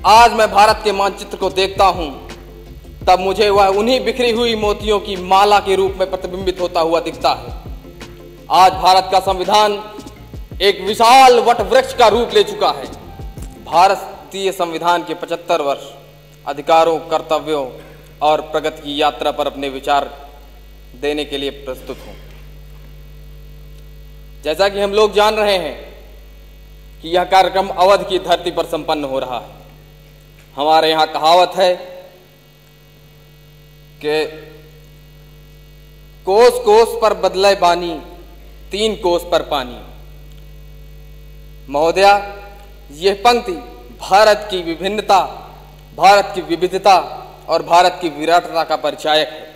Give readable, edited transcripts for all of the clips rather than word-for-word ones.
आज मैं भारत के मानचित्र को देखता हूं, तब मुझे वह उन्हीं बिखरी हुई मोतियों की माला के रूप में प्रतिबिंबित होता हुआ दिखता है। आज भारत का संविधान एक विशाल वट वृक्ष का रूप ले चुका है। भारतीय संविधान के 75 वर्ष अधिकारों, कर्तव्यों और प्रगति की यात्रा पर अपने विचार देने के लिए प्रस्तुत हूं। जैसा कि हम लोग जान रहे हैं कि यह कार्यक्रम अवध की धरती पर संपन्न हो रहा है। हमारे यहाँ कहावत है कि कोस कोस पर बदले बानी, 3 कोस पर पानी। महोदया, यह पंक्ति भारत की विभिन्नता, भारत की विविधता और भारत की विराटता का परिचायक है।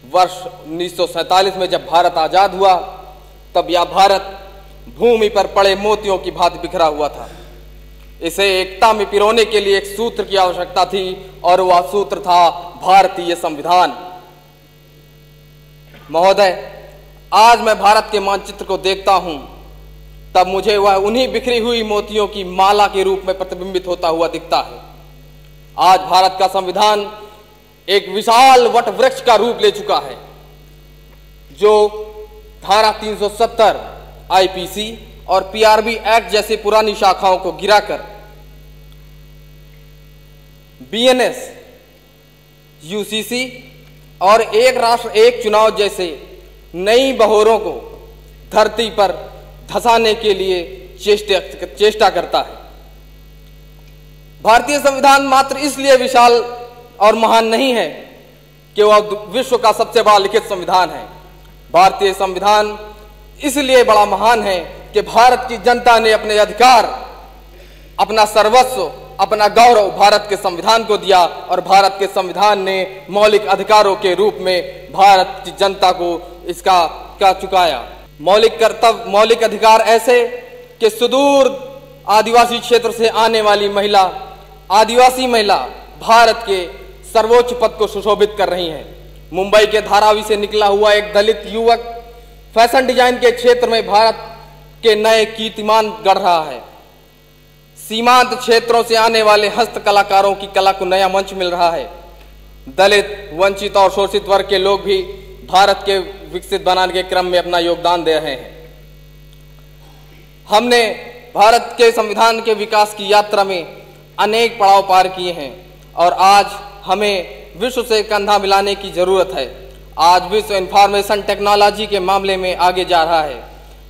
वर्ष 1947 में जब भारत आजाद हुआ, तब यह भारत भूमि पर पड़े मोतियों की भांति बिखरा हुआ था। इसे एकता में पिरोने के लिए एक सूत्र की आवश्यकता थी और वह सूत्र था भारतीय संविधान। महोदय, आज मैं भारत के मानचित्र को देखता हूं, तब मुझे वह उन्हीं बिखरी हुई मोतियों की माला के रूप में प्रतिबिंबित होता हुआ दिखता है। आज भारत का संविधान एक विशाल वट वृक्ष का रूप ले चुका है, जो धारा 370 आईपीसी और पीआरबी एक्ट जैसी पुरानी शाखाओं को गिराकर बीएनएस, यूसीसी और एक राष्ट्र एक चुनाव जैसे नई बहोरों को धरती पर धंसाने के लिए चेष्टा करता है। भारतीय संविधान मात्र इसलिए विशाल और महान नहीं है कि वह विश्व का सबसे बड़ा लिखित संविधान है। भारतीय संविधान इसलिए बड़ा महान है कि भारत की जनता ने अपने अधिकार, अपना सर्वस्व, अपना गौरव भारत के संविधान को दिया और भारत के संविधान ने मौलिक अधिकारों के रूप में भारत की जनता को इसका चुकाया। मौलिक अधिकार ऐसे कि सुदूर आदिवासी क्षेत्र से आने वाली महिला, आदिवासी महिला भारत के सर्वोच्च पद को सुशोभित कर रही हैं। मुंबई के धारावी से निकला हुआ एक दलित युवक फैशन डिजाइन के क्षेत्र में भारत के नए कीर्तिमान गढ़ रहा है। सीमांत क्षेत्रों से आने वाले हस्त कलाकारों की कला को नया मंच मिल रहा है। दलित, वंचित और शोषित वर्ग के लोग भी भारत के विकसित बनाने के क्रम में अपना योगदान दे रहे हैं। हमने भारत के संविधान के विकास की यात्रा में अनेक पड़ाव पार किए हैं और आज हमें विश्व से कंधा मिलाने की जरूरत है। आज विश्व इंफॉर्मेशन टेक्नोलॉजी के मामले में आगे जा रहा है।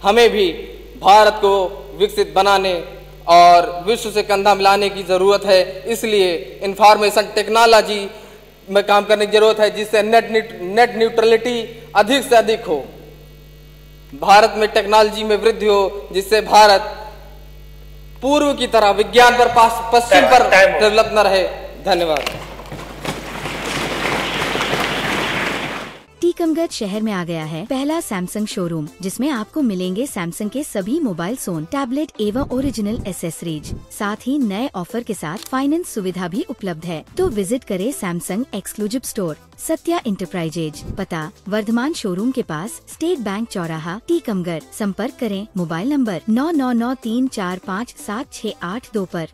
हमें भी भारत को विकसित बनाने और विश्व से कंधा मिलाने की जरूरत है। इसलिए इंफॉर्मेशन टेक्नोलॉजी में काम करने की जरूरत है, जिससे नेट न्यूट्रलिटी अधिक से अधिक हो, भारत में टेक्नोलॉजी में वृद्धि हो, जिससे भारत पूर्व की तरह विज्ञान पर पश्चिम पर डेवलप न रहे। धन्यवाद। टीकमगढ़ शहर में आ गया है पहला सैमसंग शोरूम, जिसमें आपको मिलेंगे सैमसंग के सभी मोबाइल फोन, टैबलेट एवं ओरिजिनल एसेसरीज। साथ ही नए ऑफर के साथ फाइनेंस सुविधा भी उपलब्ध है। तो विजिट करें Samsung exclusive store, Satya enterprises, पता वर्धमान शोरूम के पास, स्टेट बैंक चौराहा, टीकमगढ़। संपर्क करें मोबाइल नंबर 9993457682 पर।